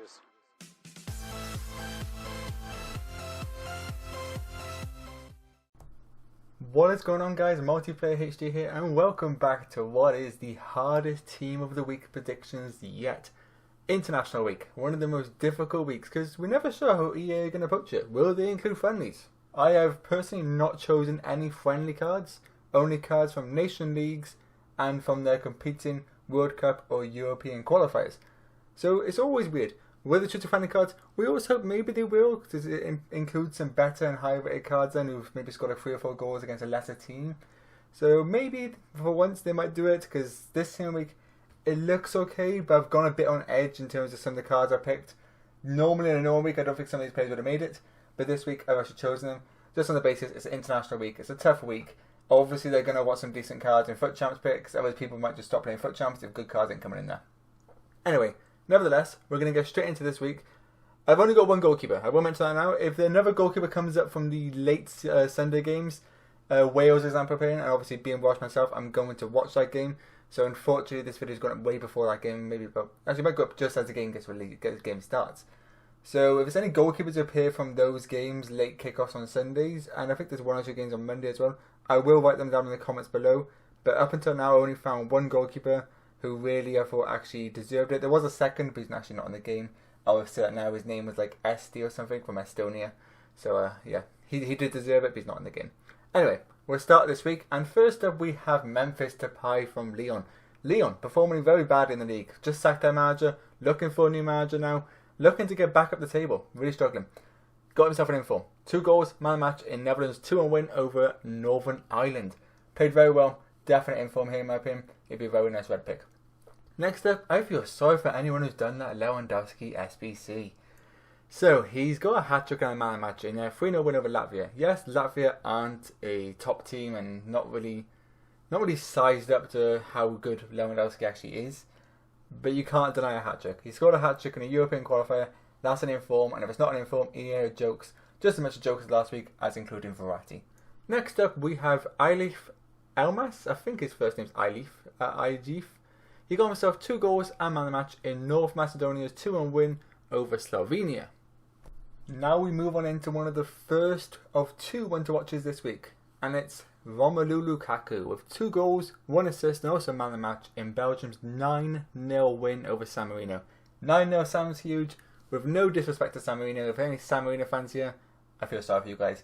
Players. What is going on, guys? Multiplayer HD here, and welcome back to what is the hardest team of the week predictions yet. International week, one of the most difficult weeks because we're never sure how EA are going to approach it. Will they include friendlies? I have personally not chosen any friendly cards, only cards from nation leagues and from their competing World Cup or European qualifiers. So it's always weird. Will they choose the friendly cards? We always hope maybe they will, because it includes some better and higher rated cards then who've maybe scored like 3 or 4 goals against a lesser team. So maybe for once they might do it, because this team week it looks okay, but I've gone a bit on edge in terms of some of the cards I picked. Normally in a normal week I don't think some of these players would have made it, but this week I've actually chosen them just on the basis it's an international week. It's a tough week. Obviously they're going to want some decent cards in FUT Champs picks, otherwise people might just stop playing FUT Champs if good cards ain't coming in there. Anyway, nevertheless, we're going to go straight into this week. I've only got one goalkeeper. I will mention that now. If another goalkeeper comes up from the late Sunday games, Wales is I'm preparing, and obviously being Welsh myself, I'm going to watch that game. So unfortunately, this video is going up way before that game. Maybe about actually it might go up just as the game gets released, the game starts. So if there's any goalkeepers who appear from those games, late kickoffs on Sundays, and I think there's 1 or 2 games on Monday as well, I will write them down in the comments below. But up until now, I only found one goalkeeper who really I thought actually deserved it. There was a second, but he's actually not in the game. I was certain now his name was like Esti or something from Estonia. So yeah, he did deserve it, but he's not in the game. Anyway, we'll start this week, and first up we have Memphis Depay from Lyon. Lyon performing very bad in the league. Just sacked their manager, looking for a new manager now, looking to get back up the table. Really struggling. Got himself an inform. 2 goals, man of the match in Netherlands 2-1 win over Northern Ireland. Played very well. Definite inform here in my opinion. It'd be a very nice red pick. Next up, I feel sorry for anyone who's done that Lewandowski SBC. So, he's got a hat-trick and a man of the match in a 3-0 win over Latvia. Yes, Latvia aren't a top team and not really sized up to how good Lewandowski actually is. But you can't deny a hat-trick. He scored a hat-trick in a European qualifier. That's an inform, and if it's not an inform, EA jokes. Just as much jokes as last week, as including Verratti. Next up, we have Eilif Elmas. I think his first name's Eilif. He got himself 2 goals and man of the match in North Macedonia's 2-1 win over Slovenia. Now we move on into one of the first of 2 one-to-watches this week, and it's Romelu Lukaku with 2 goals, 1 assist and also man of the match in Belgium's 9-0 win over San Marino. 9-0 sounds huge, with no disrespect to San Marino. If any San Marino fans here, I feel sorry for you guys.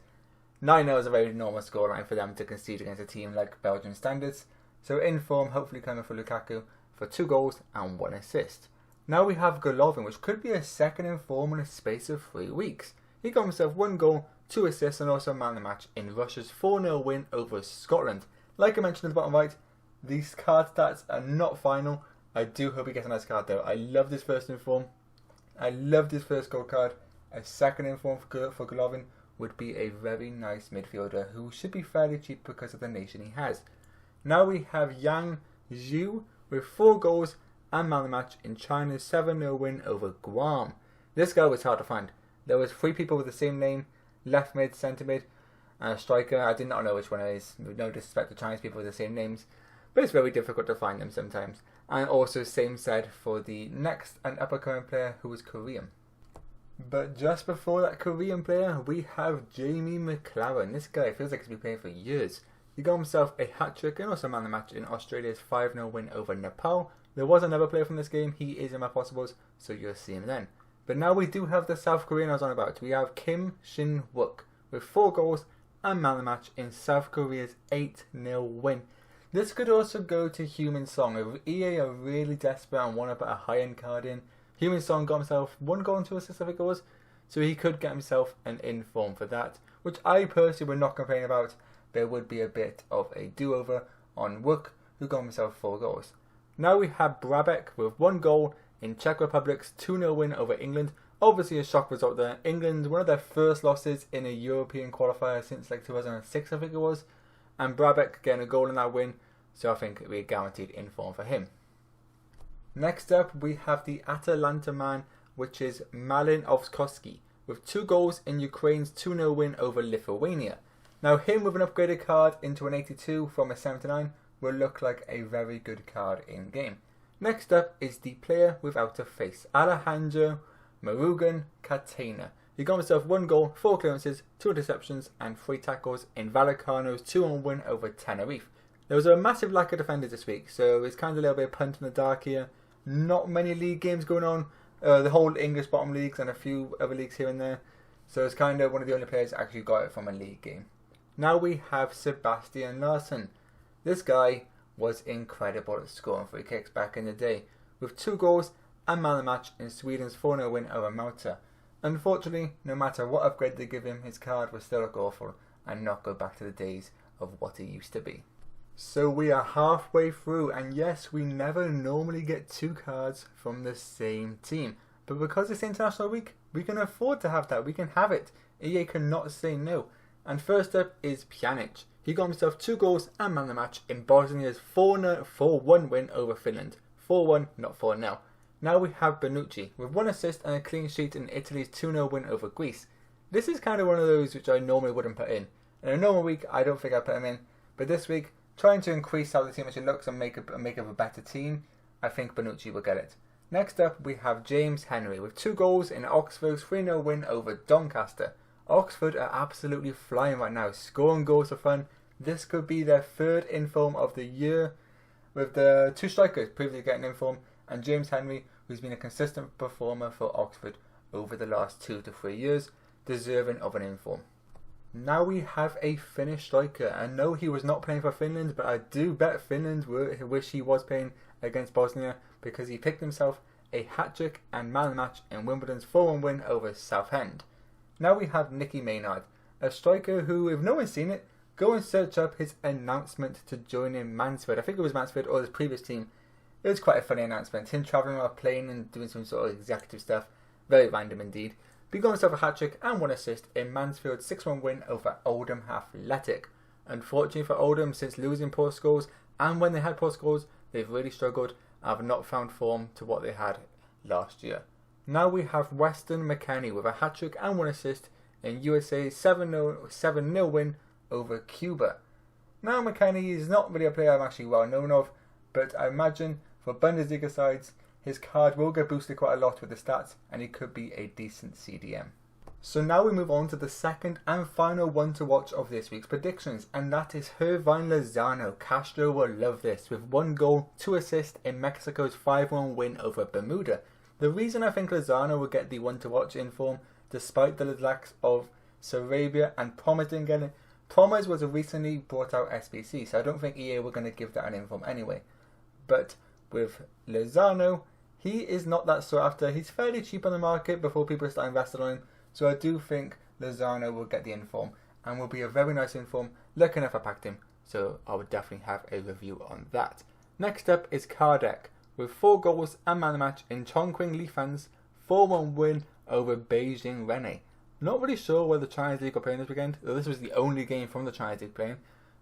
9-0 is a very normal scoreline for them to concede against a team like Belgian standards. So in form, hopefully coming for Lukaku for 2 goals and 1 assist. Now we have Golovin, which could be a second in form in a space of 3 weeks. He got himself 1 goal, 2 assists and also man of the match in Russia's 4-0 win over Scotland. Like I mentioned at the bottom right, these card stats are not final. I do hope he gets a nice card though. I love this first in form. I loved his first gold card. A second in form for Golovin would be a very nice midfielder who should be fairly cheap because of the nation he has. Now we have Yang Zhu with 4 goals and man of the match in China's 7-0 win over Guam. This guy was hard to find. There was 3 people with the same name, left mid, centre mid, and a striker. I did not know which one it is. No disrespect to Chinese people with the same names, but it's very difficult to find them sometimes. And also same said for the next and up and coming player who was Korean. But just before that Korean player, we have Jamie McLaren. This guy feels like he's been playing for years. He got himself a hat-trick and also man of the match in Australia's 5-0 win over Nepal. There was another player from this game. He is in my possibles, so you'll see him then. But now we do have the South Korean I was on about. We have Kim Shin-wook with 4 goals and man of the match in South Korea's 8-0 win. This could also go to Human Song. If EA are really desperate and want to put a high-end card in, Human Song got himself 1 goal and 2 assists, I think it was. So he could get himself an inform for that, which I personally would not complain about. There would be a bit of a do-over on Wook, who got himself 4 goals. Now we have Brabek with 1 goal in Czech Republic's 2-0 win over England. Obviously a shock result there. England, one of their first losses in a European qualifier since like 2006 I think it was. And Brabek getting a goal in that win, so I think it'll be a guaranteed inform for him. Next up we have the Atalanta man, which is Malin Ovskoski, with 2 goals in Ukraine's 2-0 win over Lithuania. Now him with an upgraded card into an 82 from a 79 will look like a very good card in game. Next up is the player without a face, Alejandro Murugan Catena. He got himself 1 goal, 4 clearances, 2 interceptions and 3 tackles in Vallecano's 2-1 win over Tenerife. There was a massive lack of defenders this week, so it's kind of a little bit of punt in the dark here. Not many league games going on. The whole English bottom leagues and a few other leagues here and there. So it's kind of one of the only players that actually got it from a league game. Now we have Sebastian Larsson. This guy was incredible at scoring free kicks back in the day, with 2 goals and man of the match in Sweden's 4-0 win over Malta. Unfortunately, no matter what upgrade they give him, his card will still look awful and not go back to the days of what it used to be. So we are halfway through, and yes, we never normally get 2 cards from the same team. But because it's International Week, we can afford to have that. We can have it. EA cannot say no. And first up is Pjanic. He got himself 2 goals and man of the match in Bosnia's 4-1 win over Finland. 4-1, not 4-0. Now we have Bonucci with 1 assist and a clean sheet in Italy's 2-0 win over Greece. This is kind of one of those which I normally wouldn't put in. In a normal week, I don't think I'd put him in. But this week, trying to increase how the team actually looks and make it a better team, I think Bonucci will get it. Next up, we have James Henry with 2 goals in Oxford's 3-0 win over Doncaster. Oxford are absolutely flying right now, scoring goals for fun. This could be their 3rd inform of the year, with the 2 strikers previously getting inform, and James Henry, who's been a consistent performer for Oxford over the last 2 to 3 years, deserving of an inform. Now we have a Finnish striker, and no, he was not playing for Finland, but I do bet Finland wish he was playing against Bosnia, because he picked himself a hat-trick and man of the match in Wimbledon's 4-1 win over Southend. Now we have Nicky Maynard, a striker who, if no one's seen it, go and search up his announcement to join in Mansfield. I think it was Mansfield or his previous team. It was quite a funny announcement, him travelling while playing and doing some sort of executive stuff. Very random indeed. But he got himself a hat-trick and 1 assist in Mansfield's 6-1 win over Oldham Athletic. Unfortunately for Oldham, since losing poor scores, and when they had poor scores, they've really struggled and have not found form to what they had last year. Now we have Weston McKennie with a hat-trick and 1 assist in USA's 7-0 win over Cuba. Now McKennie is not really a player I'm actually well known of, but I imagine for Bundesliga sides, his card will get boosted quite a lot with the stats, and he could be a decent CDM. So now we move on to the second and final one to watch of this week's predictions, and that is Otw Lozano. Castro will love this, with 1 goal, 2 assists in Mexico's 5-1 win over Bermuda. The reason I think Lozano will get the one to watch in form, despite the lacks of Sarabia and Promes didn't get it. Promes was a recently brought out SBC, so I don't think EA were going to give that an inform anyway. But with Lozano, he is not that sought after. He's fairly cheap on the market before people start investing on him. So I do think Lozano will get the inform and will be a very nice inform. Lucky enough I packed him, so I would definitely have a review on that. Next up is Kardec with 4 goals and man of the match in Chongqing Lifan's 4-1 win over Beijing Rene. Not really sure whether the Chinese League are playing this weekend, though this was the only game from the Chinese League playing.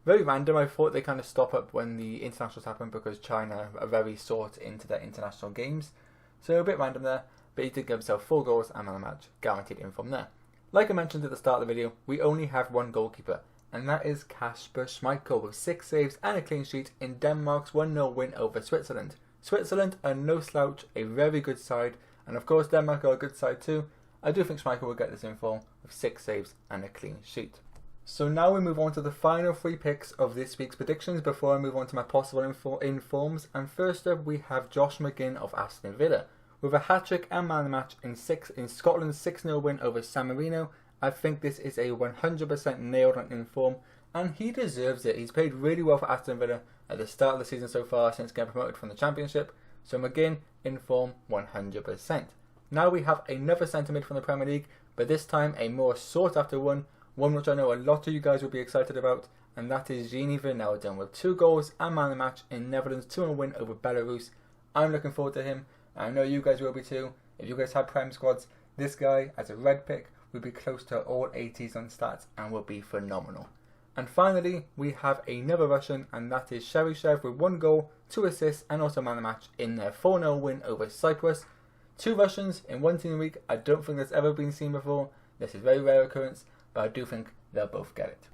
Very random. I thought they kind of stop up when the internationals happen because China are very sought into their international games. So a bit random there, but he did give himself 4 goals and man of the match, guaranteed in from there. Like I mentioned at the start of the video, we only have 1 goalkeeper, and that is Kasper Schmeichel with 6 saves and a clean sheet in Denmark's 1-0 win over Switzerland. Switzerland are no slouch, a very good side, and of course Denmark are a good side too. I do think Schmeichel will get this inform with 6 saves and a clean sheet. So now we move on to the final 3 picks of this week's predictions before I move on to my possible informs. And first up we have Josh McGinn of Aston Villa. With a hat-trick and man of the match in Scotland's 6-0 win over San Marino, I think this is a 100% nailed on inform, and he deserves it. He's played really well for Aston Villa at the start of the season so far since getting promoted from the Championship, so McGinn in form 100%. Now we have another centre mid from the Premier League, but this time a more sought after one which I know a lot of you guys will be excited about, and that is Gini Wijnaldum with 2 goals and man of the match in Netherlands' 2-1 win over Belarus. I'm looking forward to him, and I know you guys will be too. If you guys have Prem squads, this guy as a red pick will be close to all 80s on stats and will be phenomenal. And finally, we have another Russian, and that is Cheryshev with 1 goal, 2 assists and also man of the match in their 4-0 win over Cyprus. 2 Russians in one team week, I don't think that's ever been seen before. This is very rare occurrence, but I do think they'll both get it.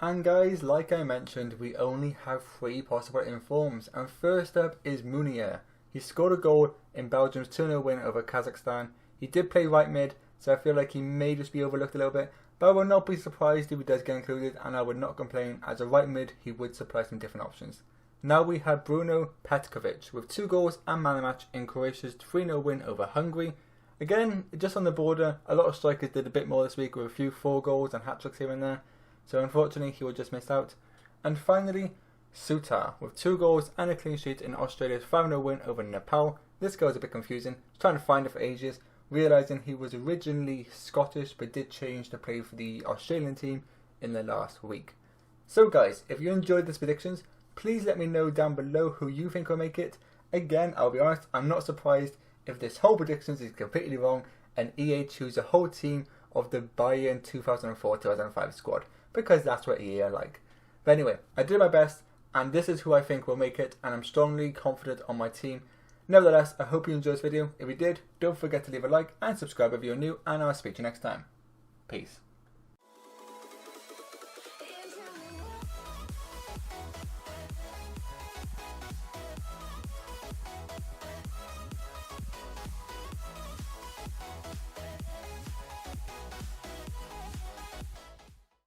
And guys, like I mentioned, we only have 3 possible informs, and first up is Munier. He scored a goal in Belgium's 2-0 win over Kazakhstan. He did play right mid, so I feel like he may just be overlooked a little bit, but I will not be surprised if he does get included, and I would not complain. As a right mid, he would supply some different options. Now we have Bruno Petkovic with 2 goals and man of the match in Croatia's 3-0 win over Hungary. Again, just on the border, a lot of strikers did a bit more this week with a few 4 goals and hat-tricks here and there, so unfortunately he will just miss out. And finally, Sutar with 2 goals and a clean sheet in Australia's 5-0 win over Nepal. This guy was a bit confusing, trying to find it for ages, realising he was originally Scottish but did change to play for the Australian team in the last week. So guys, if you enjoyed this predictions, please let me know down below who you think will make it. Again, I'll be honest, I'm not surprised if this whole predictions is completely wrong and EA choose a whole team of the Bayern 2004-2005 squad, because that's what EA are like. But anyway, I did my best, and this is who I think will make it, and I'm strongly confident on my team. Nevertheless, I hope you enjoyed this video. If you did, don't forget to leave a like and subscribe if you're new, and I'll speak to you next time. Peace.